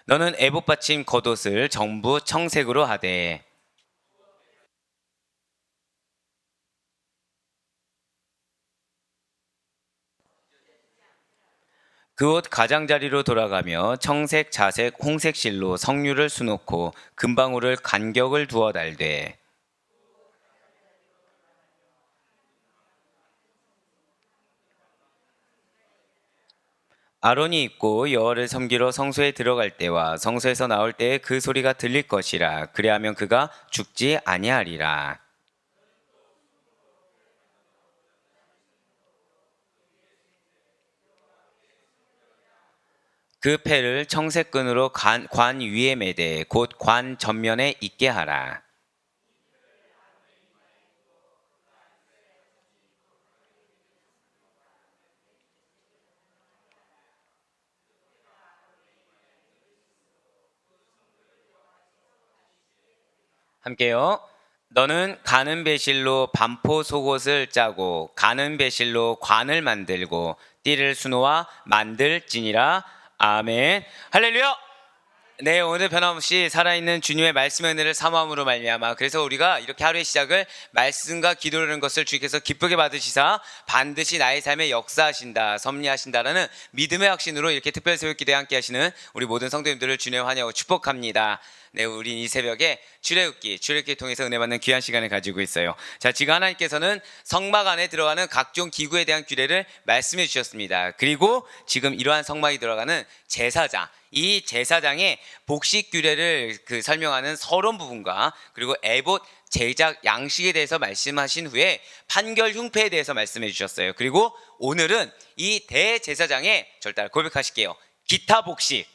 너는 에봇 받침 겉옷을 전부 청색으로 하되 그 옷 가장자리로 돌아가며 청색, 자색, 홍색 실로 석류를 수놓고 금방울을 간격을 두어 달되 아론이 입고 여호와를 섬기러 성소에 들어갈 때와 성소에서 나올 때에 그 소리가 들릴 것이라. 그리하면 그가 죽지 아니하리라. 그 패를 청색 끈으로 관 위에 매되 곧 관 전면에 있게 하라. 함께요. 너는 가는 배실로 반포 속옷을 짜고 가는 배실로 관을 만들고 띠를 수놓아 만들지니라. 아멘. 할렐루야. 네, 오늘 변함없이 살아있는 주님의 말씀의 은혜를 사모함으로 말미암아 그래서 우리가 이렇게 하루의 시작을 말씀과 기도라는 것을 주께서 기쁘게 받으시사 반드시 나의 삶에 역사하신다, 섭리하신다라는 믿음의 확신으로 이렇게 특별 새벽 기도에 함께 하시는 우리 모든 성도님들을 주님 환영하고 축복합니다. 네, 우린 이 새벽에 출애굽기 통해서 은혜 받는 귀한 시간을 가지고 있어요. 자, 지금 하나님께서는 성막 안에 들어가는 각종 기구에 대한 규례를 말씀해 주셨습니다. 그리고 지금 이러한 성막이 들어가는 제사장, 이 제사장의 복식 규례를 설명하는 서론 부분과 그리고 에봇 제작 양식에 대해서 말씀하신 후에 판결 흉패에 대해서 말씀해 주셨어요. 그리고 오늘은 이 대제사장의 절대 고백하실게요. 기타 복식.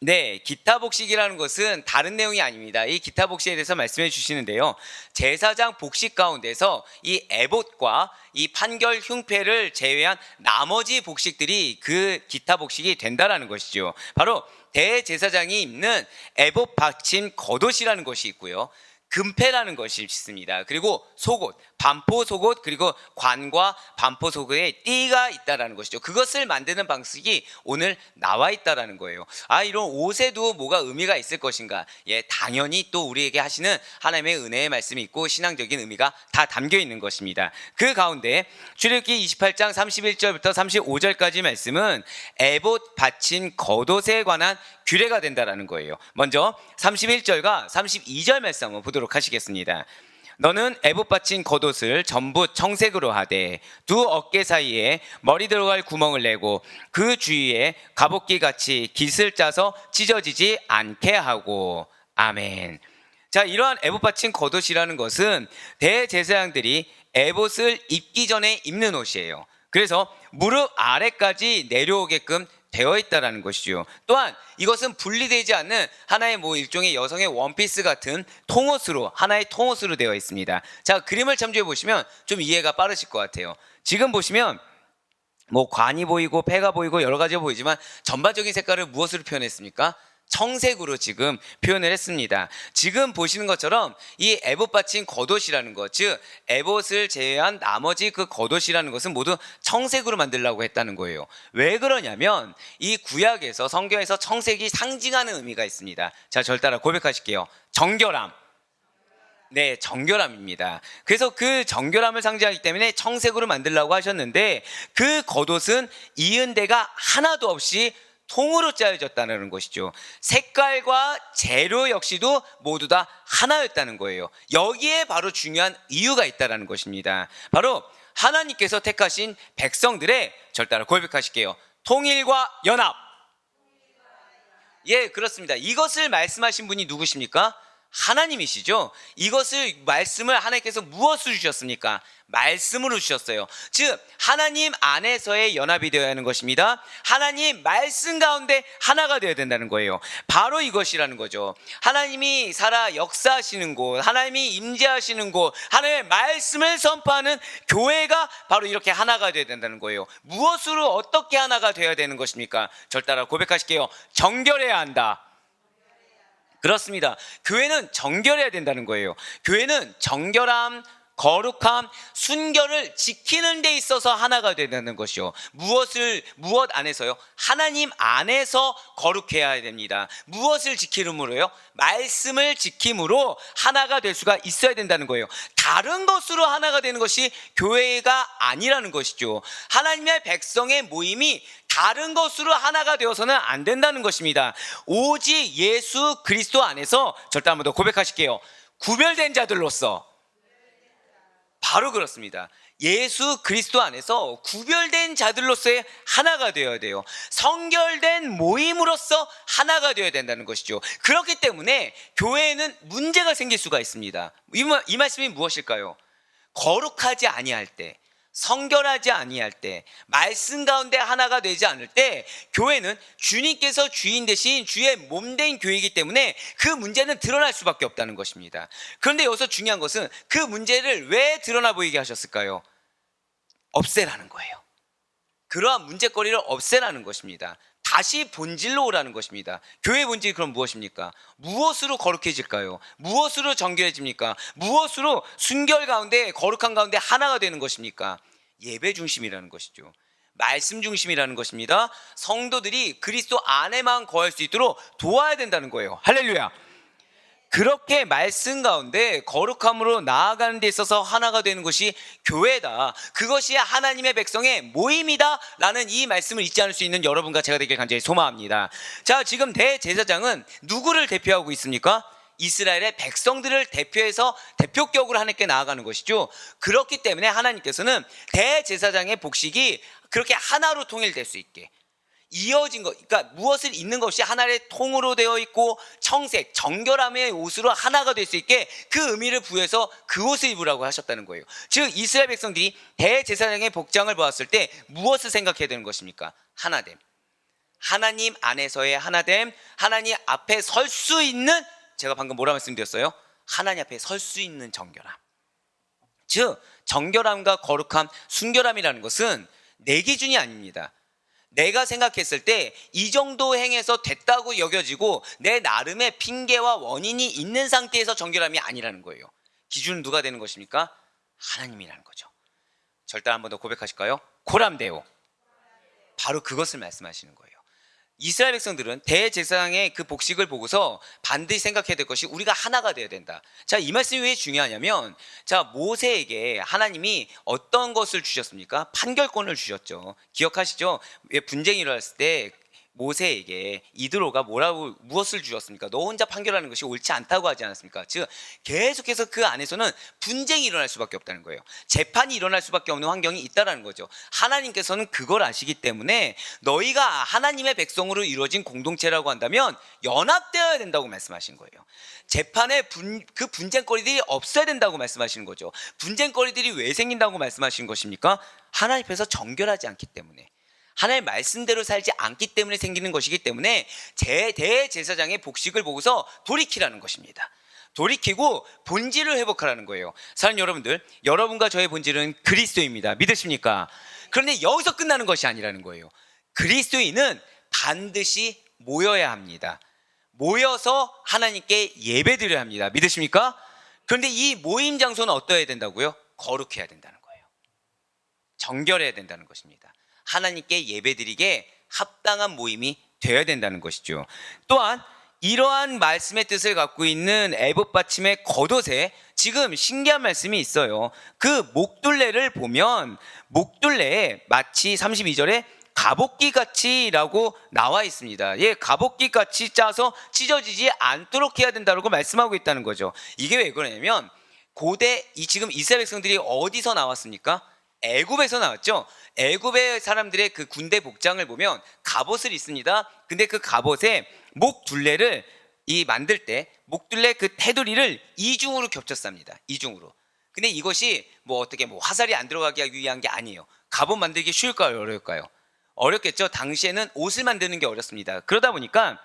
네, 기타 복식이라는 것은 다른 내용이 아닙니다. 이 기타 복식에 대해서 말씀해 주시는데요. 제사장 복식 가운데서 이 에봇과 이 판결 흉패를 제외한 나머지 복식들이 그 기타 복식이 된다라는 것이죠. 바로 대제사장이 입는 에봇 받침 겉옷이라는 것이 있고요. 금패라는 것이 있습니다. 그리고 속옷, 반포 속옷, 그리고 관과 반포 속옷에 띠가 있다라는 것이죠. 그것을 만드는 방식이 오늘 나와 있다라는 거예요. 이런 옷에도 뭐가 의미가 있을 것인가? 예, 당연히 또 우리에게 하시는 하나님의 은혜의 말씀이 있고 신앙적인 의미가 다 담겨 있는 것입니다. 그 가운데 출애굽기 28장 31절부터 35절까지 말씀은 에봇 받침 겉옷에 관한 규례가 된다라는 거예요. 먼저 31절과 32절 말씀 한번 보도록 하시겠습니다. 너는 에봇 받침 겉옷을 전부 청색으로 하되 두 어깨 사이에 머리 들어갈 구멍을 내고 그 주위에 갑옷기 같이 깃을 짜서 찢어지지 않게 하고. 아멘. 자, 이러한 에봇 받침 겉옷이라는 것은 대제사장들이 에봇을 입기 전에 입는 옷이에요. 그래서 무릎 아래까지 내려오게끔 되어 있다라는 것이죠. 또한 이것은 분리되지 않는 하나의 일종의 여성의 원피스 같은 통옷으로, 하나의 통옷으로 되어 있습니다. 자, 그림을 참조해 보시면 좀 이해가 빠르실 것 같아요. 지금 보시면 관이 보이고 폐가 보이고 여러 가지가 보이지만 전반적인 색깔을 무엇으로 표현했습니까? 청색으로 지금 표현을 했습니다. 지금 보시는 것처럼 이 에봇 받침 겉옷이라는 것, 즉 에봇을 제외한 나머지 그 겉옷이라는 것은 모두 청색으로 만들려고 했다는 거예요. 왜 그러냐면 이 구약에서 성경에서 청색이 상징하는 의미가 있습니다. 자, 절 따라 고백하실게요. 정결함. 네, 정결함입니다. 그래서 그 정결함을 상징하기 때문에 청색으로 만들려고 하셨는데 그 겉옷은 이은 데가 하나도 없이 통으로 짜여졌다는 것이죠. 색깔과 재료 역시도 모두 다 하나였다는 거예요. 여기에 바로 중요한 이유가 있다는 것입니다. 바로 하나님께서 택하신 백성들의, 절 따라 고백하실게요. 통일과 연합. 예, 그렇습니다. 이것을 말씀하신 분이 누구십니까? 하나님이시죠. 이것을 말씀을 하나님께서 무엇을 주셨습니까? 말씀으로 주셨어요. 즉 하나님 안에서의 연합이 되어야 하는 것입니다. 하나님 말씀 가운데 하나가 되어야 된다는 거예요. 바로 이것이라는 거죠. 하나님이 살아 역사하시는 곳, 하나님이 임재하시는 곳, 하나님의 말씀을 선포하는 교회가 바로 이렇게 하나가 되어야 된다는 거예요. 무엇으로 어떻게 하나가 되어야 되는 것입니까? 절 따라 고백하실게요. 정결해야 한다. 그렇습니다. 교회는 정결해야 된다는 거예요. 교회는 정결함, 거룩함, 순결을 지키는 데 있어서 하나가 된다는 것이요. 무엇 안에서요? 하나님 안에서 거룩해야 됩니다. 무엇을 지킴으로요? 말씀을 지킴으로 하나가 될 수가 있어야 된다는 거예요. 다른 것으로 하나가 되는 것이 교회가 아니라는 것이죠. 하나님의 백성의 모임이 다른 것으로 하나가 되어서는 안 된다는 것입니다. 오직 예수 그리스도 안에서, 절대 한번 더 고백하실게요. 구별된 자들로서. 바로 그렇습니다. 예수 그리스도 안에서 구별된 자들로서의 하나가 되어야 돼요. 성결된 모임으로서 하나가 되어야 된다는 것이죠. 그렇기 때문에 교회에는 문제가 생길 수가 있습니다. 이 말씀이 무엇일까요? 거룩하지 아니할 때, 성결하지 아니할 때, 말씀 가운데 하나가 되지 않을 때, 교회는 주님께서 주인 대신 주의 몸된 교회이기 때문에 그 문제는 드러날 수밖에 없다는 것입니다. 그런데 여기서 중요한 것은 그 문제를 왜 드러나 보이게 하셨을까요? 없애라는 거예요. 그러한 문제거리를 없애라는 것입니다. 다시 본질로 오라는 것입니다. 교회의 본질이 그럼 무엇입니까? 무엇으로 거룩해질까요? 무엇으로 정결해집니까? 무엇으로 순결 가운데, 거룩한 가운데 하나가 되는 것입니까? 예배 중심이라는 것이죠. 말씀 중심이라는 것입니다. 성도들이 그리스도 안에만 거할 수 있도록 도와야 된다는 거예요. 할렐루야. 그렇게 말씀 가운데 거룩함으로 나아가는 데 있어서 하나가 되는 것이 교회다. 그것이 하나님의 백성의 모임이다 라는 이 말씀을 잊지 않을 수 있는 여러분과 제가 되길 간절히 소망합니다. 자, 지금 대제사장은 누구를 대표하고 있습니까? 이스라엘의 백성들을 대표해서 대표격으로 하나님께 나아가는 것이죠. 그렇기 때문에 하나님께서는 대제사장의 복식이 그렇게 하나로 통일될 수 있게 이어진 것, 그러니까 무엇을 입는 것이 하나의 통으로 되어 있고 청색, 정결함의 옷으로 하나가 될 수 있게 그 의미를 부여해서 그 옷을 입으라고 하셨다는 거예요. 즉 이스라엘 백성들이 대제사장의 복장을 보았을 때 무엇을 생각해야 되는 것입니까? 하나됨. 하나님 안에서의 하나됨, 하나님 앞에 설 수 있는, 제가 방금 뭐라 말씀드렸어요? 하나님 앞에 설 수 있는 정결함. 즉 정결함과 거룩함, 순결함이라는 것은 내 기준이 아닙니다. 내가 생각했을 때 이 정도 행해서 됐다고 여겨지고 내 나름의 핑계와 원인이 있는 상태에서 정결함이 아니라는 거예요. 기준은 누가 되는 것입니까? 하나님이라는 거죠. 절대 한 번 더 고백하실까요? 코람데오. 바로 그것을 말씀하시는 거예요. 이스라엘 백성들은 대제사장의 그 복식을 보고서 반드시 생각해야 될 것이 우리가 하나가 되어야 된다. 자, 이 말씀이 왜 중요하냐면, 자, 모세에게 하나님이 어떤 것을 주셨습니까? 판결권을 주셨죠. 기억하시죠? 왜 분쟁이 일어났을 때 모세에게 이드로가 무엇을 주었습니까? 너 혼자 판결하는 것이 옳지 않다고 하지 않았습니까? 즉 계속해서 그 안에서는 분쟁이 일어날 수밖에 없다는 거예요. 재판이 일어날 수밖에 없는 환경이 있다는 거죠. 하나님께서는 그걸 아시기 때문에 너희가 하나님의 백성으로 이루어진 공동체라고 한다면 연합되어야 된다고 말씀하신 거예요. 재판에 그 분쟁거리들이 없어야 된다고 말씀하시는 거죠. 분쟁거리들이 왜 생긴다고 말씀하신 것입니까? 하나님 앞에서 정결하지 않기 때문에, 하나님의 말씀대로 살지 않기 때문에 생기는 것이기 때문에 대제사장의 복식을 보고서 돌이키라는 것입니다. 돌이키고 본질을 회복하라는 거예요. 사랑하는 여러분들, 여러분과 저의 본질은 그리스도입니다. 믿으십니까? 그런데 여기서 끝나는 것이 아니라는 거예요. 그리스도인은 반드시 모여야 합니다. 모여서 하나님께 예배드려야 합니다. 믿으십니까? 그런데 이 모임 장소는 어떠해야 된다고요? 거룩해야 된다는 거예요. 정결해야 된다는 것입니다. 하나님께 예배드리게 합당한 모임이 되어야 된다는 것이죠. 또한 이러한 말씀의 뜻을 갖고 있는 애봇 받침의 겉옷에 지금 신기한 말씀이 있어요. 그 목둘레를 보면 목둘레에 마치 32절에 갑옷기 같이라고 나와 있습니다. 예, 갑옷기 같이 짜서 찢어지지 않도록 해야 된다고 말씀하고 있다는 거죠. 이게 왜 그러냐면 고대 지금 이스라엘 백성들이 어디서 나왔습니까? 애굽에서 나왔죠. 애굽의 사람들의 그 군대 복장을 보면 갑옷을 입습니다. 근데 그 갑옷에 목 둘레를 만들 때 목둘레 그 테두리를 이중으로 겹쳤습니다. 이중으로. 근데 이것이 어떻게 화살이 안 들어가기 위한 게 아니에요. 갑옷 만들기 쉬울까요? 어려울까요? 어렵겠죠. 당시에는 옷을 만드는 게 어렵습니다. 그러다 보니까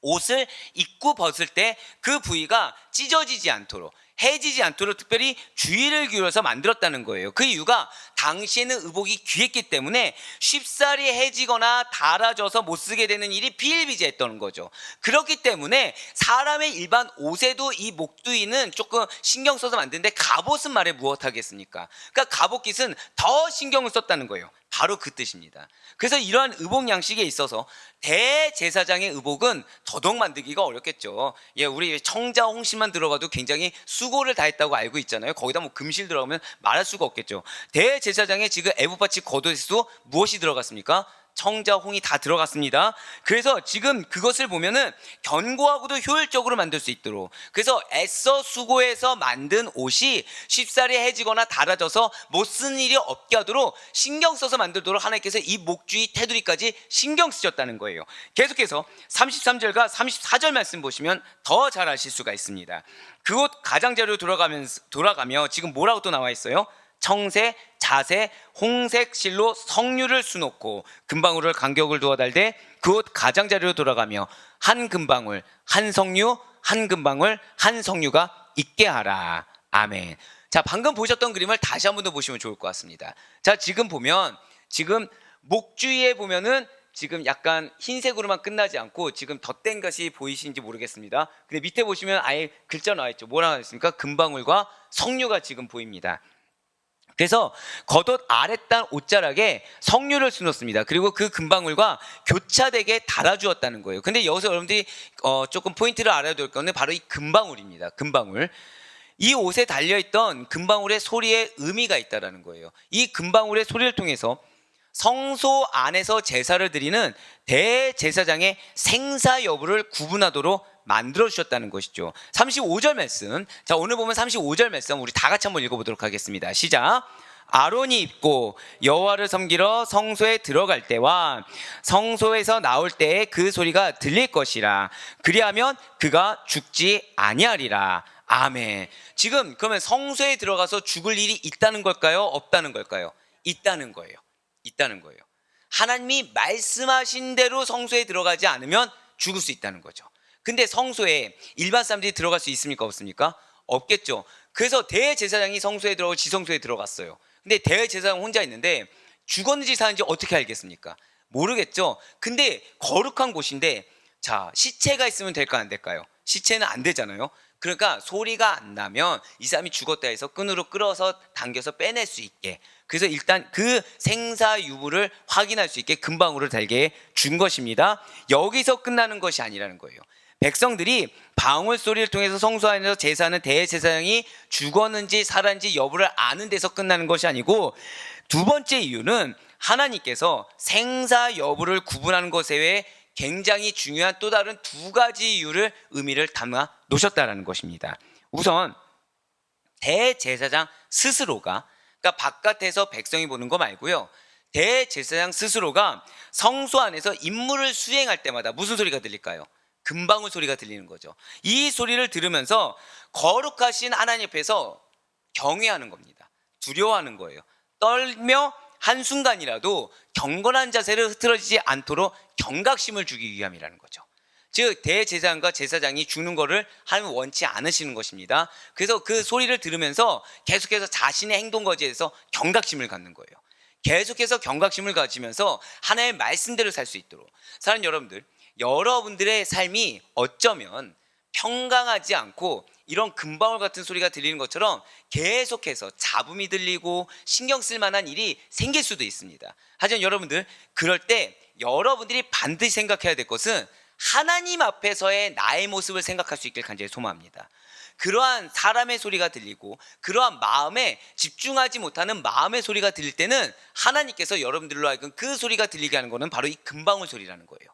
옷을 입고 벗을 때 그 부위가 찢어지지 않도록, 해지지 않도록 특별히 주의를 기울여서 만들었다는 거예요. 그 이유가 당시에는 의복이 귀했기 때문에 쉽사리 해지거나 닳아져서 못 쓰게 되는 일이 비일비재했던 거죠. 그렇기 때문에 사람의 일반 옷에도 이 목두이는 조금 신경 써서 만드는데 갑옷은 말해 무엇하겠습니까? 그러니까 갑옷깃은 더 신경을 썼다는 거예요. 바로 그 뜻입니다. 그래서 이러한 의복 양식에 있어서 대제사장의 의복은 더더욱 만들기가 어렵겠죠. 예, 우리 청자 홍신만 들어가도 굉장히 수고를 다했다고 알고 있잖아요. 거기다 뭐 금실 들어가면 말할 수가 없겠죠. 대제사장의 지금 에봇바치 겉옷에도 무엇이 들어갔습니까? 청자 홍이 다 들어갔습니다. 그래서 지금 그것을 보면은 견고하고도 효율적으로 만들 수 있도록, 그래서 애써 수고해서 만든 옷이 쉽사리 해지거나 닳아져서 못 쓰는 일이 없게 하도록 신경 써서 만들도록 하나님께서 이 목주의 테두리까지 신경 쓰셨다는 거예요. 계속해서 33절과 34절 말씀 보시면 더 잘 아실 수가 있습니다. 그곳 가장자리로 돌아가며 지금 뭐라고 또 나와 있어요? 청새, 자새, 홍색 실로 성류를 수놓고 금방울을 간격을 두어 달되 그옷 가장자리로 돌아가며 한 금방울, 한 성류, 한 금방울, 한 성류가 있게 하라. 아멘. 자, 방금 보셨던 그림을 다시 한 번 더 보시면 좋을 것 같습니다. 자, 지금 보면 지금 목주위에 보면은 지금 약간 흰색으로만 끝나지 않고 지금 덧댄 것이 보이시는지 모르겠습니다. 근데 밑에 보시면 아예 글자 나와 있죠. 뭐라고 했습니까? 금방울과 성류가 지금 보입니다. 그래서 겉옷 아랫단 옷자락에 성류를 수놓습니다. 그리고 그 금방울과 교차되게 달아주었다는 거예요. 근데 여기서 여러분들이 조금 포인트를 알아야 될 거는 바로 이 금방울입니다. 금방울. 이 옷에 달려있던 금방울의 소리에 의미가 있다는 거예요. 이 금방울의 소리를 통해서 성소 안에서 제사를 드리는 대제사장의 생사 여부를 구분하도록 만들어 주셨다는 것이죠. 35절 말씀. 자, 오늘 보면 35절 말씀 우리 다 같이 한번 읽어보도록 하겠습니다. 시작. 아론이 입고 여호와를 섬기러 성소에 들어갈 때와 성소에서 나올 때에 그 소리가 들릴 것이라. 그리하면 그가 죽지 아니하리라. 아멘. 지금 그러면 성소에 들어가서 죽을 일이 있다는 걸까요? 없다는 걸까요? 있다는 거예요. 있다는 거예요. 하나님이 말씀하신 대로 성소에 들어가지 않으면 죽을 수 있다는 거죠. 근데 성소에 일반 사람들이 들어갈 수 있습니까? 없습니까? 없겠죠. 그래서 대제사장이 성소에 들어가고 지성소에 들어갔어요. 근데 대제사장 혼자 있는데 죽었는지 사는지 어떻게 알겠습니까? 모르겠죠. 근데 거룩한 곳인데, 자, 시체가 있으면 될까 안 될까요? 시체는 안 되잖아요. 그러니까 소리가 안 나면 이 사람이 죽었다 해서 끈으로 끌어서 당겨서 빼낼 수 있게, 그래서 일단 그 생사 유무를 확인할 수 있게 금방울을 달게 준 것입니다. 여기서 끝나는 것이 아니라는 거예요. 백성들이 방울 소리를 통해서 성소 안에서 제사하는 대제사장이 죽었는지 살았는지 여부를 아는 데서 끝나는 것이 아니고, 두 번째 이유는 하나님께서 생사 여부를 구분하는 것에 외에 굉장히 중요한 또 다른 두 가지 이유를 의미를 담아 놓으셨다는 것입니다. 우선 대제사장 스스로가, 그러니까 바깥에서 백성이 보는 거 말고요, 대제사장 스스로가 성소 안에서 임무를 수행할 때마다 무슨 소리가 들릴까요? 금방울 소리가 들리는 거죠. 이 소리를 들으면서 거룩하신 하나님 앞에서 경외하는 겁니다. 두려워하는 거예요. 떨며 한순간이라도 경건한 자세를 흐트러지지 않도록 경각심을 주기 위함이라는 거죠. 즉 대제사장과 제사장이 죽는 거를 하나님은 원치 않으시는 것입니다. 그래서 그 소리를 들으면서 계속해서 자신의 행동 거지에 대해서 경각심을 갖는 거예요. 계속해서 경각심을 가지면서 하나님의 말씀대로 살 수 있도록. 사랑하는 여러분들, 여러분들의 삶이 어쩌면 평강하지 않고 이런 금방울 같은 소리가 들리는 것처럼 계속해서 잡음이 들리고 신경 쓸 만한 일이 생길 수도 있습니다. 하지만 여러분들, 그럴 때 여러분들이 반드시 생각해야 될 것은 하나님 앞에서의 나의 모습을 생각할 수 있길 간절히 소망합니다. 그러한 사람의 소리가 들리고 그러한 마음에 집중하지 못하는 마음의 소리가 들릴 때는 하나님께서 여러분들로 하여금 그 소리가 들리게 하는 것은 바로 이 금방울 소리라는 거예요.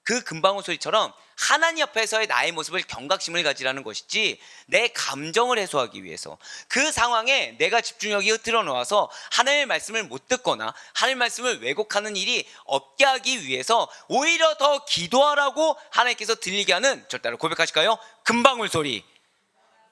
그 금방울 소리처럼 하나님 앞에서의 나의 모습을 경각심을 가지라는 것이지, 내 감정을 해소하기 위해서 그 상황에 내가 집중력이 흐트러 놓아서 하나님의 말씀을 못 듣거나 하나님의 말씀을 왜곡하는 일이 없게 하기 위해서 오히려 더 기도하라고 하나님께서 들리게 하는, 절대로 고백하실까요? 금방울 소리.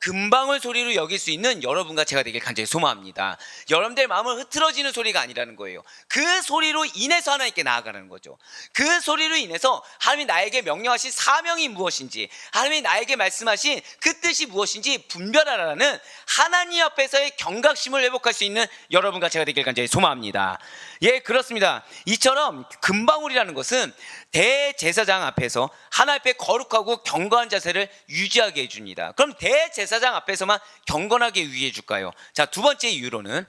금방울 소리로 여길 수 있는 여러분과 제가 되길 간절히 소망합니다. 여러분들의 마음을 흐트러지는 소리가 아니라는 거예요. 그 소리로 인해서 하나님께 나아가는 거죠. 그 소리로 인해서 하나님이 나에게 명령하신 사명이 무엇인지, 하나님이 나에게 말씀하신 그 뜻이 무엇인지 분별하라는 하나님 앞에서의 경각심을 회복할 수 있는 여러분과 제가 되길 간절히 소망합니다. 예, 그렇습니다. 이처럼 금방울이라는 것은 대제사장 앞에서 하나님 앞에 거룩하고 경건한 자세를 유지하게 해줍니다. 그럼 대제사장 앞에서만 경건하게 유지해 줄까요? 자, 두 번째 이유로는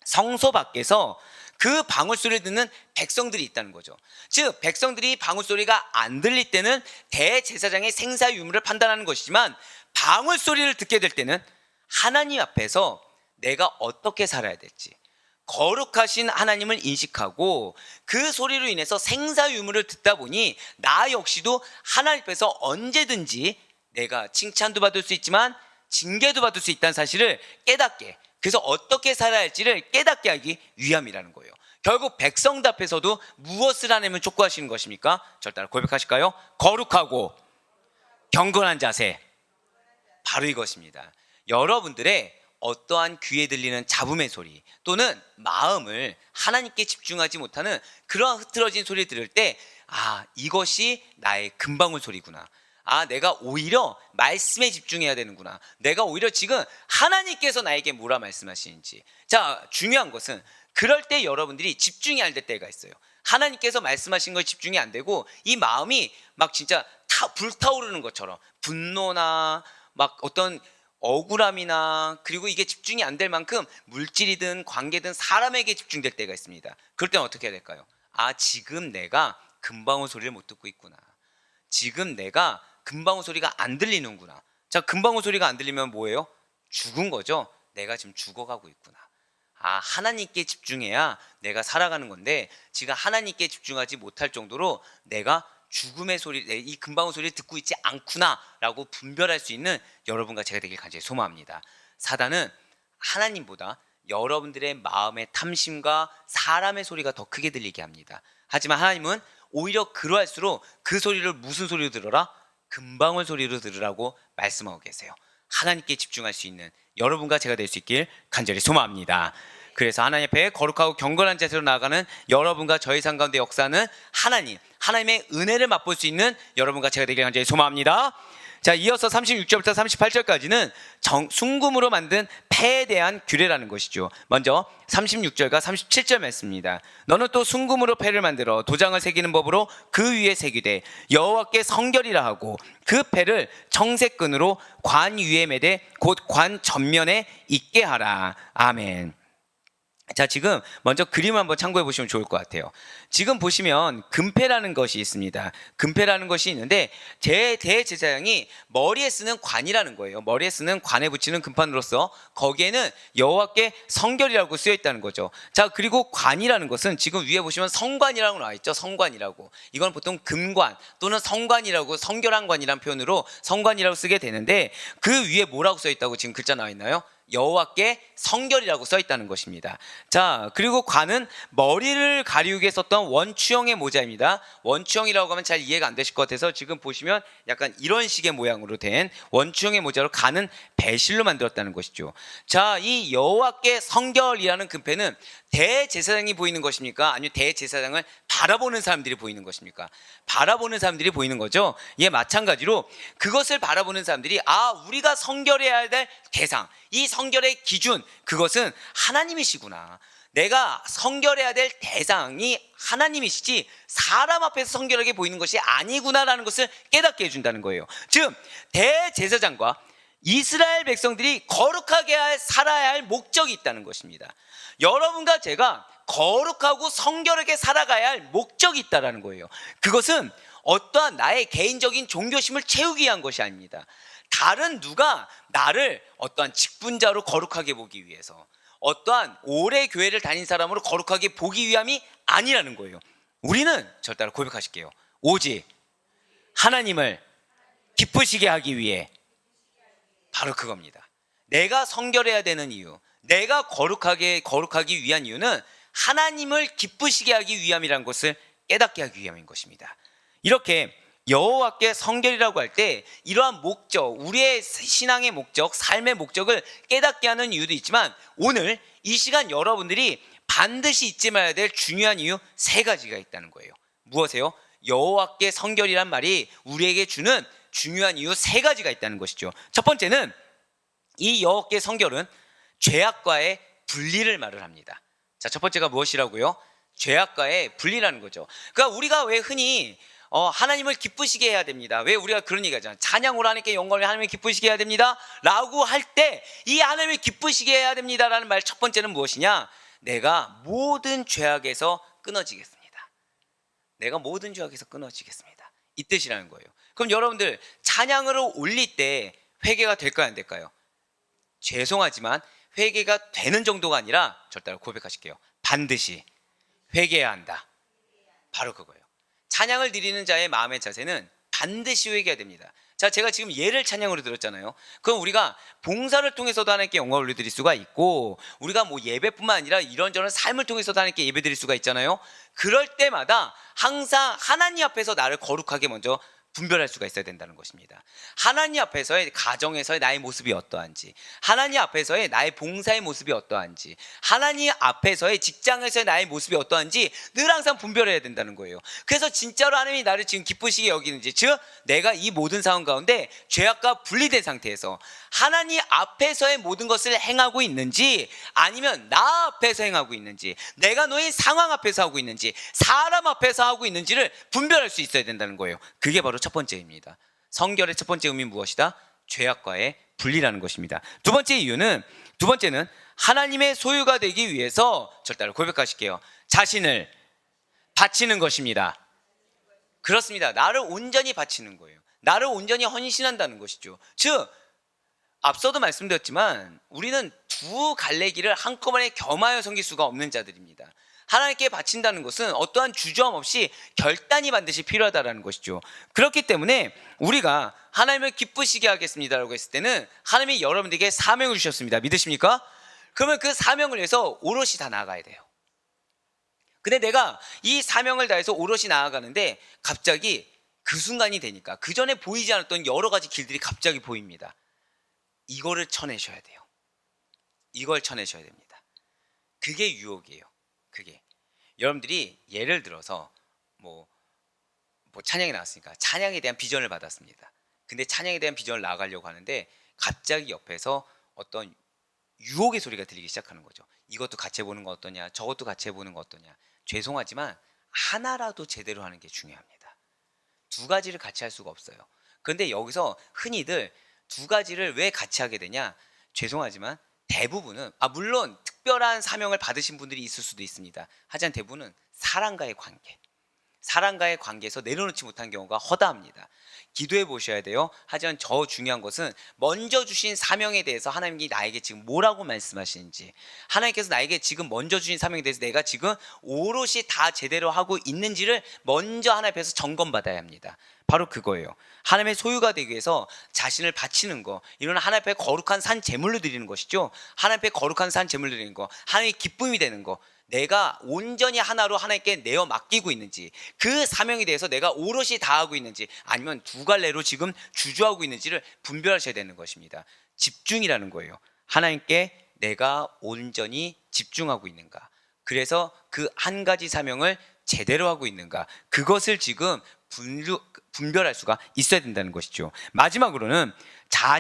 성소 밖에서 그 방울소리를 듣는 백성들이 있다는 거죠. 즉 백성들이 방울소리가 안 들릴 때는 대제사장의 생사 유무를 판단하는 것이지만 방울소리를 듣게 될 때는 하나님 앞에서 내가 어떻게 살아야 될지, 거룩하신 하나님을 인식하고 그 소리로 인해서 생사 유무를 듣다 보니 나 역시도 하나님 앞에서 언제든지 내가 칭찬도 받을 수 있지만 징계도 받을 수 있다는 사실을 깨닫게, 그래서 어떻게 살아야 할지를 깨닫게 하기 위함이라는 거예요. 결국 백성들 앞에서도 무엇을 하나님은 촉구하시는 것입니까? 저를 따라 고백하실까요? 거룩하고 경건한 자세, 바로 이것입니다. 여러분들의 어떠한 귀에 들리는 잡음의 소리 또는 마음을 하나님께 집중하지 못하는 그러한 흐트러진 소리를 들을 때, 아, 이것이 나의 금방울 소리구나. 아, 내가 오히려 말씀에 집중해야 되는구나. 내가 오히려 지금 하나님께서 나에게 뭐라 말씀하시는지. 자, 중요한 것은 그럴 때 여러분들이 집중이 안 될 때가 있어요. 하나님께서 말씀하신 걸 집중이 안 되고 이 마음이 막 진짜 불타오르는 것처럼 분노나 막 어떤 억울함이나, 그리고 이게 집중이 안 될 만큼 물질이든 관계든 사람에게 집중될 때가 있습니다. 그럴 때는 어떻게 해야 될까요? 아, 지금 내가 금방울 소리를 못 듣고 있구나. 지금 내가 금방울 소리가 안 들리는구나. 자, 금방울 소리가 안 들리면 뭐예요? 죽은 거죠. 내가 지금 죽어가고 있구나. 아, 하나님께 집중해야 내가 살아가는 건데 지금 하나님께 집중하지 못할 정도로 내가 죽음의 소리, 이 금방울 소리를 듣고 있지 않구나 라고 분별할 수 있는 여러분과 제가 되길 간절히 소망합니다. 사단은 하나님보다 여러분들의 마음의 탐심과 사람의 소리가 더 크게 들리게 합니다. 하지만 하나님은 오히려 그러할수록 그 소리를 무슨 소리로 들어라? 금방울 소리로 들으라고 말씀하고 계세요. 하나님께 집중할 수 있는 여러분과 제가 될 수 있길 간절히 소망합니다. 그래서 하나님 앞에 거룩하고 경건한 자세로 나아가는 여러분과 저희 삶 가운데 역사는 하나님의 은혜를 맛볼 수 있는 여러분과 제가 되길 간절히 소망합니다. 자, 이어서 36절부터 38절까지는 순금으로 만든 패에 대한 규례라는 것이죠. 먼저 36절과 37절 말씀입니다. 너는 또 순금으로 패를 만들어 도장을 새기는 법으로 그 위에 새기되 여호와께 성결이라 하고 그 패를 청색끈으로 관 위에 매되 곧 관 전면에 있게 하라. 아멘. 자, 지금 먼저 그림을 한번 참고해 보시면 좋을 것 같아요. 지금 보시면 금패라는 것이 있습니다. 금패라는 것이 있는데 대제사장이 머리에 쓰는 관이라는 거예요. 머리에 쓰는 관에 붙이는 금판으로서 거기에는 여호와께 성결이라고 쓰여 있다는 거죠. 자, 그리고 관이라는 것은 지금 위에 보시면 성관이라고 나와 있죠. 성관이라고. 이건 보통 금관 또는 성관이라고, 성결한 관이라는 표현으로 성관이라고 쓰게 되는데 그 위에 뭐라고 써 있다고 지금 글자 나와 있나요? 여호와께 성결이라고 써 있다는 것입니다. 자, 그리고 관은 머리를 가리우기 위해 썼던 원추형의 모자입니다. 원추형이라고 하면 잘 이해가 안 되실 것 같아서 지금 보시면 약간 이런 식의 모양으로 된 원추형의 모자로 관은 배실로 만들었다는 것이죠. 자, 이 여호와께 성결이라는 금패는 대제사장이 보이는 것입니까? 아니면 대제사장을 바라보는 사람들이 보이는 것입니까? 바라보는 사람들이 보이는 거죠. 예, 마찬가지로 그것을 바라보는 사람들이, 아, 우리가 성결해야 될 대상, 이 성결의 기준, 그것은 하나님이시구나. 내가 성결해야 될 대상이 하나님이시지 사람 앞에서 성결하게 보이는 것이 아니구나라는 것을 깨닫게 해준다는 거예요. 즉 대제사장과 이스라엘 백성들이 거룩하게 살아야 할 목적이 있다는 것입니다. 여러분과 제가 거룩하고 성결하게 살아가야 할 목적이 있다는 거예요. 그것은 어떠한 나의 개인적인 종교심을 채우기 위한 것이 아닙니다. 다른 누가 나를 어떠한 직분자로 거룩하게 보기 위해서, 어떠한 오래 교회를 다닌 사람으로 거룩하게 보기 위함이 아니라는 거예요. 우리는, 저를 따라 고백하실게요, 오직 하나님을 기쁘시게 하기 위해, 바로 그겁니다. 내가 성결해야 되는 이유, 내가 거룩하기 위한 이유는 하나님을 기쁘시게 하기 위함이라는 것을 깨닫게 하기 위함인 것입니다. 이렇게 여호와께 성결이라고 할 때 이러한 목적, 우리의 신앙의 목적, 삶의 목적을 깨닫게 하는 이유도 있지만 오늘 이 시간 여러분들이 반드시 잊지 말아야 될 중요한 이유 3가지가 있다는 거예요. 무엇이에요? 여호와께 성결이란 말이 우리에게 주는 중요한 이유 3가지가 있다는 것이죠. 첫 번째는 이 여호와께 성결은 죄악과의 분리를 말을 합니다. 자, 첫 번째가 무엇이라고요? 죄악과의 분리라는 거죠. 그러니까 우리가 왜 흔히 하나님을 기쁘시게 해야 됩니다. 왜 우리가 그런 얘기 하잖아요. 찬양으로 하나님께 영광을 하나님을 기쁘시게 해야 됩니다 라고 할 때 이 하나님을 기쁘시게 해야 됩니다라는 말 첫 번째는 무엇이냐? 내가 모든 죄악에서 끊어지겠습니다. 내가 모든 죄악에서 끊어지겠습니다. 이 뜻이라는 거예요. 그럼 여러분들 찬양을 올릴 때 회개가 될까요? 안 될까요? 죄송하지만 회개가 되는 정도가 아니라 절대로 고백하실게요. 반드시 회개해야 한다. 바로 그거예요. 찬양을 드리는 자의 마음의 자세는 반드시 회개해야 됩니다. 자, 제가 지금 예를 찬양으로 들었잖아요. 그럼 우리가 봉사를 통해서도 하나님께 영광을 올려드릴 수가 있고, 우리가 뭐 예배뿐만 아니라 이런저런 삶을 통해서도 하나님께 예배드릴 수가 있잖아요. 그럴 때마다 항상 하나님 앞에서 나를 거룩하게 먼저 분별할 수가 있어야 된다는 것입니다. 하나님 앞에서의 가정에서의 나의 모습이 어떠한지, 하나님 앞에서의 나의 봉사의 모습이 어떠한지, 하나님 앞에서의 직장에서의 나의 모습이 어떠한지 늘 항상 분별해야 된다는 거예요. 그래서 진짜로 하나님이 나를 지금 기쁘시게 여기는지, 즉 내가 이 모든 상황 가운데 죄악과 분리된 상태에서 하나님 앞에서의 모든 것을 행하고 있는지, 아니면 나 앞에서 행하고 있는지, 내가 놓인 상황 앞에서 하고 있는지, 사람 앞에서 하고 있는지를 분별할 수 있어야 된다는 거예요. 그게 바로 첫 번째입니다. 성결의 첫 번째 의미는 무엇이다? 죄악과의 분리라는 것입니다. 두 번째는 하나님의 소유가 되기 위해서 절대로 고백하실게요. 자신을 바치는 것입니다. 그렇습니다. 나를 온전히 바치는 거예요. 나를 온전히 헌신한다는 것이죠. 즉 앞서도 말씀드렸지만 우리는 두 갈래길을 한꺼번에 겸하여 섬길 수가 없는 자들입니다. 하나님께 바친다는 것은 어떠한 주저함 없이 결단이 반드시 필요하다는 것이죠. 그렇기 때문에 우리가 하나님을 기쁘시게 하겠습니다라고 했을 때는 하나님이 여러분들에게 사명을 주셨습니다. 믿으십니까? 그러면 그 사명을 위해서 오롯이 다 나아가야 돼요. 근데 내가 이 사명을 다해서 오롯이 나아가는데 갑자기 그 순간이 되니까 그 전에 보이지 않았던 여러 가지 길들이 갑자기 보입니다. 이거를 쳐내셔야 돼요. 이걸 쳐내셔야 됩니다. 그게 유혹이에요. 그게 여러분들이 예를 들어서 뭐 찬양이 나왔으니까 찬양에 대한 비전을 받았습니다. 근데 찬양에 대한 비전을 나아가려고 하는데 갑자기 옆에서 어떤 유혹의 소리가 들리기 시작하는 거죠. 이것도 같이 해보는 거 어떠냐, 저것도 같이 해보는 거 어떠냐. 죄송하지만 하나라도 제대로 하는 게 중요합니다. 두 가지를 같이 할 수가 없어요. 그런데 여기서 흔히들 두 가지를 왜 같이 하게 되냐? 죄송하지만 대부분은 물론 특별한 사명을 받으신 분들이 있을 수도 있습니다. 하지만 대부분은 사람과의 관계에서 내려놓지 못한 경우가 허다합니다. 기도해 보셔야 돼요. 하지만 더 중요한 것은 먼저 주신 사명에 대해서 하나님이 나에게 지금 뭐라고 말씀하시는지, 하나님께서 나에게 지금 먼저 주신 사명에 대해서 내가 지금 오롯이 다 제대로 하고 있는지를 먼저 하나님 앞에서 점검받아야 합니다. 바로 그거예요. 하나님의 소유가 되기 위해서 자신을 바치는 거, 이런 하나님 앞에 거룩한 산 제물로 드리는 것이죠. 하나님 앞에 거룩한 산 제물로 드리는 거, 하나님의 기쁨이 되는 거, 내가 온전히 하나로 하나님께 내어 맡기고 있는지, 그 사명에 대해서 내가 오롯이 다하고 있는지, 아니면 두 갈래로 지금 주저하고 있는지를 분별하셔야 되는 것입니다. 집중이라는 거예요. 하나님께 내가 온전히 집중하고 있는가, 그래서 그 한 가지 사명을 제대로 하고 있는가, 그것을 지금 분별할 수가 있어야 된다는 것이죠. 마지막으로는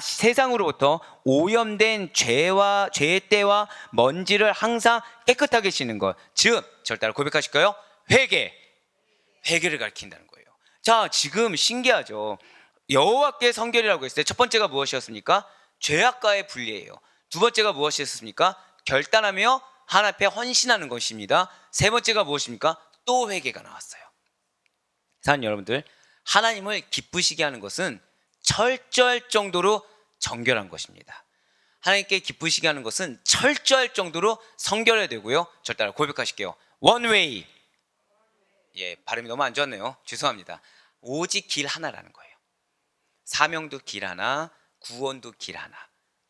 세상으로부터 오염된 죄의 때와 먼지를 항상 깨끗하게 씻는 것, 즉 절대로 고백하실까요? 회개를 가리킨다는 거예요. 자, 지금 신기하죠. 여호와께 성결이라고 했을 때 첫 번째가 무엇이었습니까? 죄악과의 분리예요. 두 번째가 무엇이었습니까? 결단하며 하나님 앞에 헌신하는 것입니다. 세 번째가 무엇입니까? 또 회개가 나왔어요. 사랑하는 여러분들, 하나님을 기쁘시게 하는 것은 철저할 정도로 정결한 것입니다. 하나님께 기쁘시게 하는 것은 철저할 정도로 성결해야 되고요. 절대로 고백하실게요. 원웨이. 발음이 너무 안 좋았네요. 죄송합니다. 오직 길 하나라는 거예요. 사명도 길 하나, 구원도 길 하나.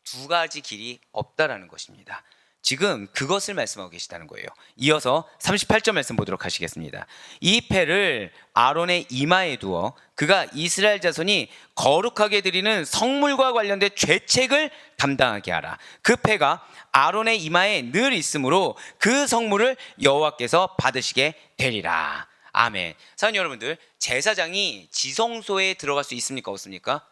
두 가지 길이 없다라는 것입니다. 지금 그것을 말씀하고 계시다는 거예요. 이어서 38절 말씀 보도록 하시겠습니다. 이 패를 아론의 이마에 두어 그가 이스라엘 자손이 거룩하게 드리는 성물과 관련된 죄책을 담당하게 하라. 그 패가 아론의 이마에 늘 있으므로 그 성물을 여호와께서 받으시게 되리라. 아멘. 사랑하는 여러분들, 제사장이 지성소에 들어갈 수 있습니까? 없습니까?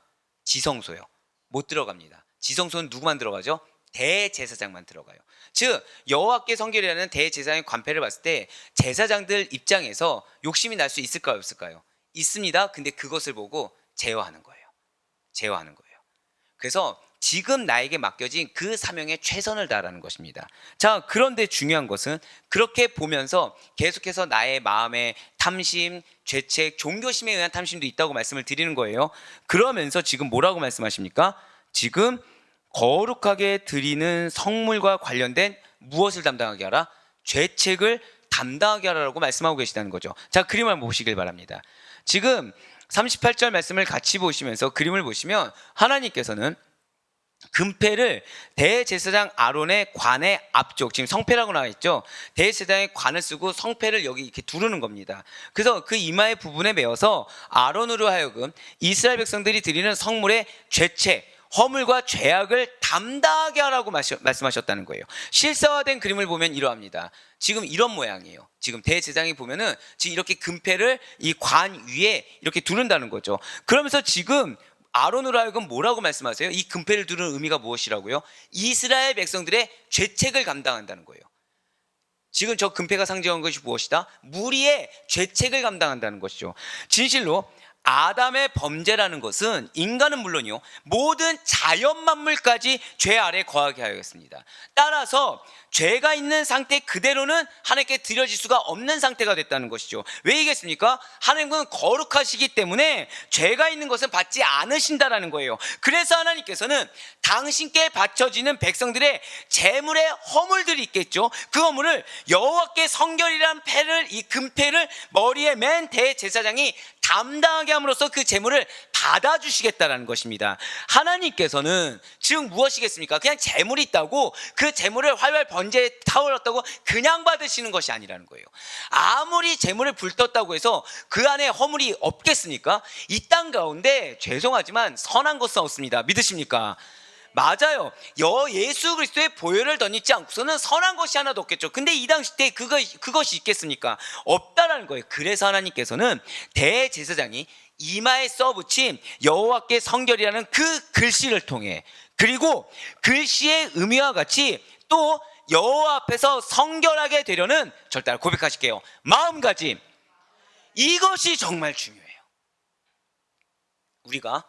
지성소요. 못 들어갑니다. 지성소는 누구만 들어가죠? 대제사장만 들어가요. 즉 여호와께 성결이라는 대제사장의 관패를 봤을 때 제사장들 입장에서 욕심이 날 수 있을까요? 없을까요? 있습니다. 근데 그것을 보고 제어하는 거예요. 제어하는 거예요. 그래서 지금 나에게 맡겨진 그 사명에 최선을 다하라는 것입니다. 자, 그런데 중요한 것은 그렇게 보면서 계속해서 나의 마음에 탐심, 죄책, 종교심에 의한 탐심도 있다고 말씀을 드리는 거예요. 그러면서 지금 뭐라고 말씀하십니까? 지금 거룩하게 드리는 성물과 관련된 무엇을 담당하게 하라? 죄책을 담당하게 하라고 말씀하고 계시다는 거죠. 자, 그림을 한번 보시길 바랍니다. 지금 38절 말씀을 같이 보시면서 그림을 보시면 하나님께서는 금패를 대제사장 아론의 관의 앞쪽, 지금 성패라고 나와 있죠. 대제사장의 관을 쓰고 성패를 여기 이렇게 두르는 겁니다. 그래서 그 이마의 부분에 메어서 아론으로 하여금 이스라엘 백성들이 드리는 성물의 죄책, 허물과 죄악을 담당하게 하라고 말씀하셨다는 거예요. 실사화된 그림을 보면 이러합니다. 지금 이런 모양이에요. 지금 대제사장이 보면은 지금 이렇게 금패를 이 관 위에 이렇게 두른다는 거죠. 그러면서 지금 아론으로 하여금 뭐라고 말씀하세요? 이 금패를 두르는 의미가 무엇이라고요? 이스라엘 백성들의 죄책을 감당한다는 거예요. 지금 저 금패가 상징하는 것이 무엇이다? 무리의 죄책을 감당한다는 것이죠. 진실로 아담의 범죄라는 것은 인간은 물론이요, 모든 자연 만물까지 죄 아래 거하게 하였습니다. 따라서 죄가 있는 상태 그대로는 하나님께 드려질 수가 없는 상태가 됐다는 것이죠. 왜이겠습니까? 하나님은 거룩하시기 때문에 죄가 있는 것은 받지 않으신다라는 거예요. 그래서 하나님께서는 당신께 바쳐지는 백성들의 재물의 허물들이 있겠죠. 그 허물을 여호와께 성결이란 패를, 이 금패를 머리에 맨 대제사장이 담당하게 함으로써 그 재물을 받아주시겠다라는 것입니다. 하나님께서는 즉 무엇이겠습니까? 그냥 재물이 있다고 그 재물을 활활 번제에 타올랐다고 그냥 받으시는 것이 아니라는 거예요. 아무리 재물을 불떴다고 해서 그 안에 허물이 없겠습니까? 이 땅 가운데 죄송하지만 선한 것은 없습니다. 믿으십니까? 맞아요. 예수 그리스도의 보혈을 덧입지 않고서는 선한 것이 하나도 없겠죠. 근데 이 당시 때 그것이 있겠습니까? 없다라는 거예요. 그래서 하나님께서는 대제사장이 이마에 써붙인 여호와께 성결이라는 그 글씨를 통해, 그리고 글씨의 의미와 같이 또 여호와 앞에서 성결하게 되려는, 절대 고백하실게요, 마음가짐, 이것이 정말 중요해요. 우리가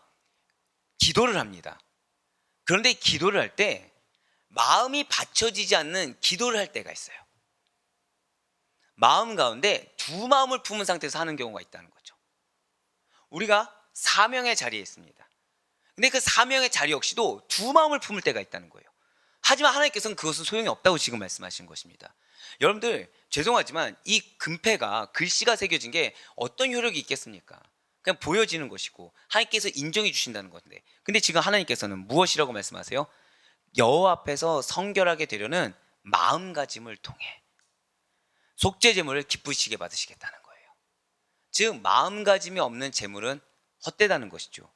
기도를 합니다. 그런데 기도를 할 때 마음이 받쳐지지 않는 기도를 할 때가 있어요. 마음 가운데 두 마음을 품은 상태에서 하는 경우가 있다는 거죠. 우리가 사명의 자리에 있습니다. 근데 그 사명의 자리 역시도 두 마음을 품을 때가 있다는 거예요. 하지만 하나님께서는 그것은 소용이 없다고 지금 말씀하신 것입니다. 여러분들 죄송하지만 이 금패가, 글씨가 새겨진 게 어떤 효력이 있겠습니까? 그냥 보여지는 것이고 하나님께서 인정해 주신다는 건데, 근데 지금 하나님께서는 무엇이라고 말씀하세요? 여호와 앞에서 성결하게 되려는 마음가짐을 통해 속죄 제물을 기쁘시게 받으시겠다는 거예요. 즉 마음가짐이 없는 제물은 헛되다는 것이죠.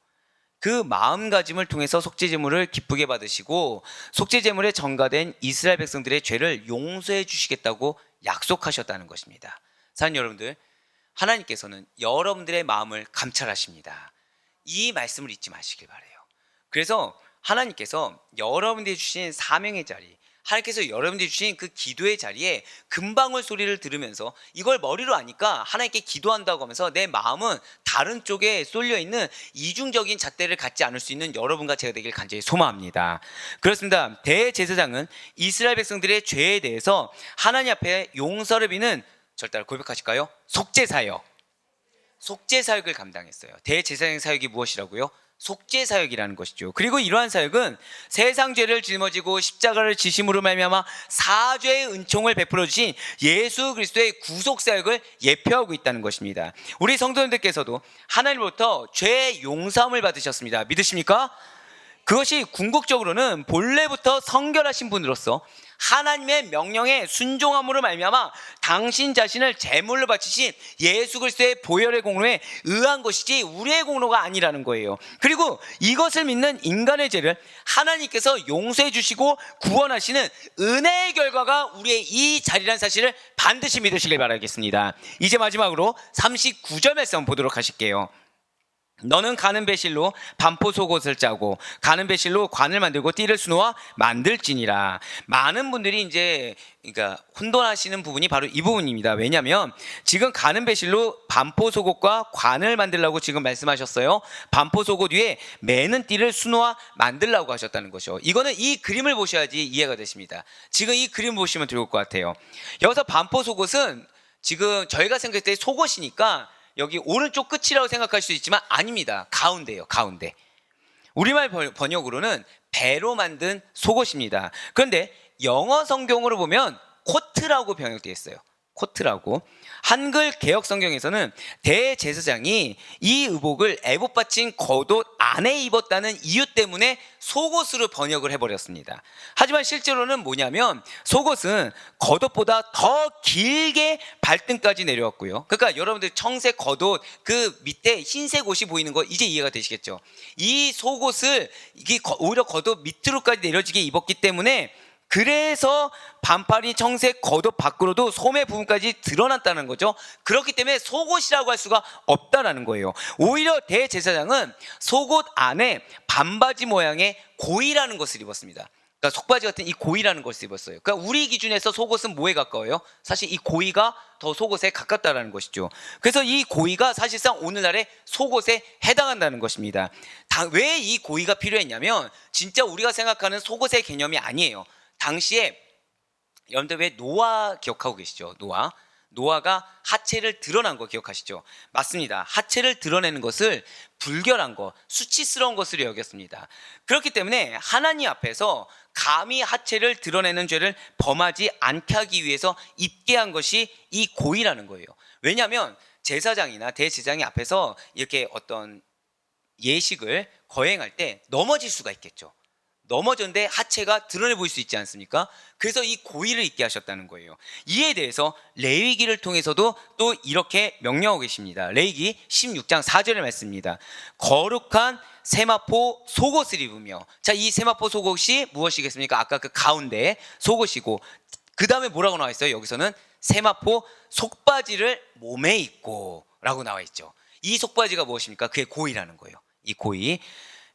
그 마음가짐을 통해서 속죄 제물을 기쁘게 받으시고 속죄 제물에 전가된 이스라엘 백성들의 죄를 용서해 주시겠다고 약속하셨다는 것입니다. 사랑하는 여러분들, 하나님께서는 여러분들의 마음을 감찰하십니다. 이 말씀을 잊지 마시길 바라요. 그래서 하나님께서 여러분들이 주신 사명의 자리, 하나님께서 여러분들이 주신 그 기도의 자리에 금방울 소리를 들으면서 이걸 머리로 아니까 하나님께 기도한다고 하면서 내 마음은 다른 쪽에 쏠려 있는 이중적인 잣대를 갖지 않을 수 있는 여러분과 제가 되길 간절히 소망합니다. 그렇습니다. 대제사장은 이스라엘 백성들의 죄에 대해서 하나님 앞에 용서를 비는, 절대 고백하실까요? 속죄사역, 속죄사역을 감당했어요. 대제사장 사역이 무엇이라고요? 속죄사역이라는 것이죠. 그리고 이러한 사역은 세상 죄를 짊어지고 십자가를 지심으로 말미암아 사죄의 은총을 베풀어 주신 예수 그리스도의 구속사역을 예표하고 있다는 것입니다. 우리 성도님들께서도 하나님으로부터 죄 용서함을 받으셨습니다. 믿으십니까? 그것이 궁극적으로는 본래부터 성결하신 분으로서 하나님의 명령에 순종함으로 말미암아 당신 자신을 제물로 바치신 예수 그리스도의 보혈의 공로에 의한 것이지 우리의 공로가 아니라는 거예요. 그리고 이것을 믿는 인간의 죄를 하나님께서 용서해 주시고 구원하시는 은혜의 결과가 우리의 이 자리라는 사실을 반드시 믿으시길 바라겠습니다. 이제 마지막으로 39절 말씀 보도록 하실게요. 너는 가는 배실로 반포 속옷을 짜고 가는 배실로 관을 만들고 띠를 수놓아 만들지니라. 많은 분들이 이제 그러니까 혼돈하시는 부분이 바로 이 부분입니다. 왜냐하면 지금 가는 배실로 반포 속옷과 관을 만들라고 지금 말씀하셨어요. 반포 속옷 위에 매는 띠를 수놓아 만들라고 하셨다는 것이죠. 이거는 이 그림을 보셔야지 이해가 되십니다. 지금 이 그림 보시면 좋을 것 같아요. 여기서 반포 속옷은 지금 저희가 생각할 때 속옷이니까 여기 오른쪽 끝이라고 생각할 수 있지만 아닙니다. 가운데예요. 가운데. 우리말 번역으로는 배로 만든 속옷입니다. 그런데 영어 성경으로 보면 코트라고 번역되어 있어요. 코트라고. 한글 개역 성경에서는 대제사장이 이 의복을 에봇 받친 겉옷 안에 입었다는 이유 때문에 속옷으로 번역을 해버렸습니다. 하지만 실제로는 뭐냐면 속옷은 겉옷보다 더 길게 발등까지 내려왔고요. 그러니까 여러분들 청색 겉옷 그 밑에 흰색 옷이 보이는 거 이제 이해가 되시겠죠. 이 속옷을 이게 오히려 겉옷 밑으로까지 내려지게 입었기 때문에 그래서 반팔이 청색 겉옷 밖으로도 소매 부분까지 드러났다는 거죠. 그렇기 때문에 속옷이라고 할 수가 없다라는 거예요. 오히려 대제사장은 속옷 안에 반바지 모양의 고이라는 것을 입었습니다. 그러니까 속바지 같은 이 고이라는 것을 입었어요. 그러니까 우리 기준에서 속옷은 뭐에 가까워요? 사실 이 고이가 더 속옷에 가깝다라는 것이죠. 그래서 이 고이가 사실상 오늘날의 속옷에 해당한다는 것입니다. 왜 이 고이가 필요했냐면 진짜 우리가 생각하는 속옷의 개념이 아니에요. 당시에 여러분들 왜 노아 기억하고 계시죠? 노아가 하체를 드러난 거 기억하시죠? 맞습니다. 하체를 드러내는 것을 불결한 것, 수치스러운 것으로 여겼습니다. 그렇기 때문에 하나님 앞에서 감히 하체를 드러내는 죄를 범하지 않게 하기 위해서 입게 한 것이 이 고이라는 거예요. 왜냐하면 제사장이나 대제사장이 앞에서 이렇게 어떤 예식을 거행할 때 넘어질 수가 있겠죠. 넘어졌는데 하체가 드러내 보일 수 있지 않습니까? 그래서 이 고의를 입게 하셨다는 거예요. 이에 대해서 레위기를 통해서도 또 이렇게 명령하고 계십니다. 레위기 16장 4절의 말씀입니다. 거룩한 세마포 속옷을 입으며, 자, 이 세마포 속옷이 무엇이겠습니까? 아까 그 가운데 속옷이고, 그 다음에 뭐라고 나와 있어요? 여기서는 세마포 속바지를 몸에 입고 라고 나와 있죠. 이 속바지가 무엇입니까? 그게 고의라는 거예요. 이 고의.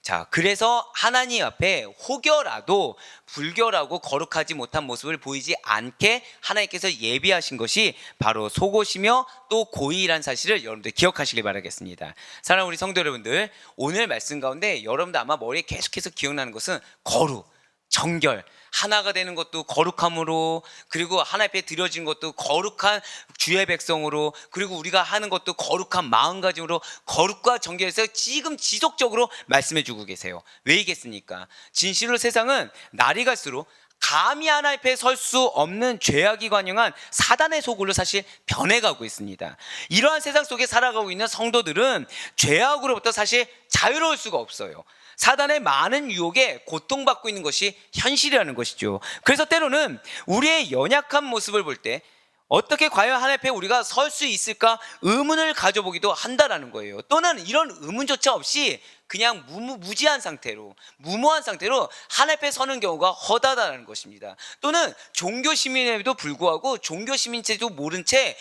자, 그래서 하나님 앞에 혹여라도 불결하고 거룩하지 못한 모습을 보이지 않게 하나님께서 예비하신 것이 바로 속옷이며 또 고의란 사실을 여러분들 기억하시길 바라겠습니다. 사랑하는 우리 성도 여러분들, 오늘 말씀 가운데 여러분들 아마 머리에 계속해서 기억나는 것은 거룩, 정결, 하나가 되는 것도 거룩함으로, 그리고 하나님 앞에 드려진 것도 거룩한 주의 백성으로, 그리고 우리가 하는 것도 거룩한 마음가짐으로 거룩과 정결에서 지금 지속적으로 말씀해 주고 계세요. 왜이겠습니까? 진실로 세상은 날이 갈수록 감히 하나님 앞에 설 수 없는 죄악이 관영한 사단의 속으로 사실 변해가고 있습니다. 이러한 세상 속에 살아가고 있는 성도들은 죄악으로부터 사실 자유로울 수가 없어요. 사단의 많은 유혹에 고통받고 있는 것이 현실이라는 것이죠. 그래서 때로는 우리의 연약한 모습을 볼 때 어떻게 과연 하나님 앞에 우리가 설 수 있을까 의문을 가져보기도 한다라는 거예요. 또는 이런 의문조차 없이 그냥 무지한 상태로, 무모한 상태로 하나님 앞에 서는 경우가 허다하다는 것입니다. 또는 종교 시민에도 불구하고 종교 시민체도 모른 채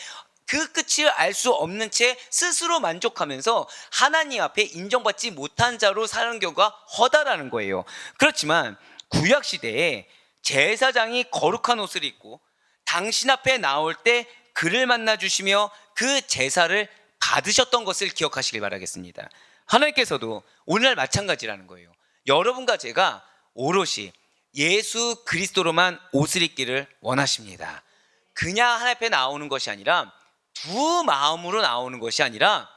그 끝을 알 수 없는 채 스스로 만족하면서 하나님 앞에 인정받지 못한 자로 사는 경우가 허다라는 거예요. 그렇지만 구약 시대에 제사장이 거룩한 옷을 입고 당신 앞에 나올 때 그를 만나 주시며 그 제사를 받으셨던 것을 기억하시길 바라겠습니다. 하나님께서도 오늘날 마찬가지라는 거예요. 여러분과 제가 오롯이 예수 그리스도로만 옷을 입기를 원하십니다. 그냥 하나님 앞에 나오는 것이 아니라 두 마음으로 나오는 것이 아니라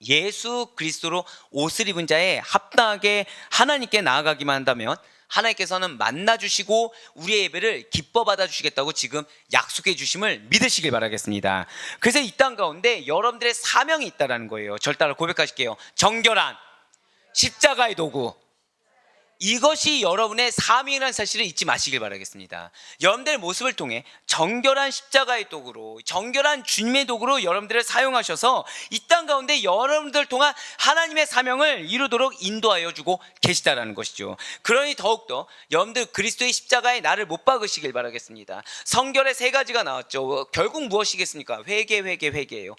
예수 그리스도로 옷을 입은 자에 합당하게 하나님께 나아가기만 한다면 하나님께서는 만나주시고 우리의 예배를 기뻐 받아주시겠다고 지금 약속해 주심을 믿으시길 바라겠습니다. 그래서 이 땅 가운데 여러분들의 사명이 있다는 거예요. 절 따라 고백하실게요. 정결한 십자가의 도구, 이것이 여러분의 사명이라는 사실을 잊지 마시길 바라겠습니다. 여러분들의 모습을 통해 정결한 십자가의 도구로, 정결한 주님의 도구로 여러분들을 사용하셔서 이 땅 가운데 여러분들을 통한 하나님의 사명을 이루도록 인도하여 주고 계시다라는 것이죠. 그러니 더욱더 여러분들 그리스도의 십자가에 나를 못 박으시길 바라겠습니다. 성결의 세 가지가 나왔죠. 결국 무엇이겠습니까? 회개예요.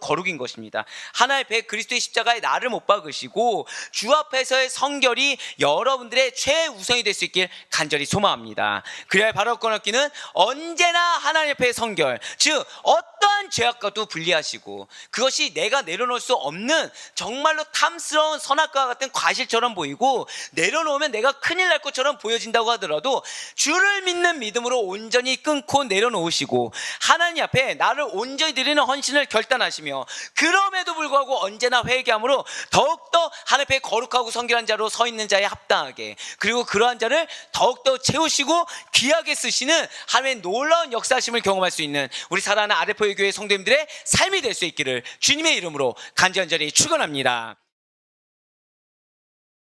거룩인 것입니다. 하나의 배 그리스도의 십자가에 나를 못 박으시고 주 앞에서의 성결이 여러분들의 최우선이 될 수 있길 간절히 소망합니다. 그래야 바로 끊었기는 언제나 하나님 앞에 성결, 즉 어떠한 죄악과도 분리하시고 그것이 내가 내려놓을 수 없는 정말로 탐스러운 선악과와 같은 과실처럼 보이고 내려놓으면 내가 큰일 날 것처럼 보여진다고 하더라도 주를 믿는 믿음으로 온전히 끊고 내려놓으시고 하나님 앞에 나를 온전히 드리는 헌신을 결단하시며 그럼에도 불구하고 언제나 회개함으로 더욱더 하나님 앞에 거룩하고 성결한 자로 서 있는 자에 합당하게, 그리고 그러한 자를 더욱더 채우시고 귀하게 쓰시는 하나님의 놀라운 역사하심을 경험할 수 있는 우리 사랑하는 아레포의 교회 성도님들의 삶이 될 수 있기를 주님의 이름으로 간절히 축원합니다.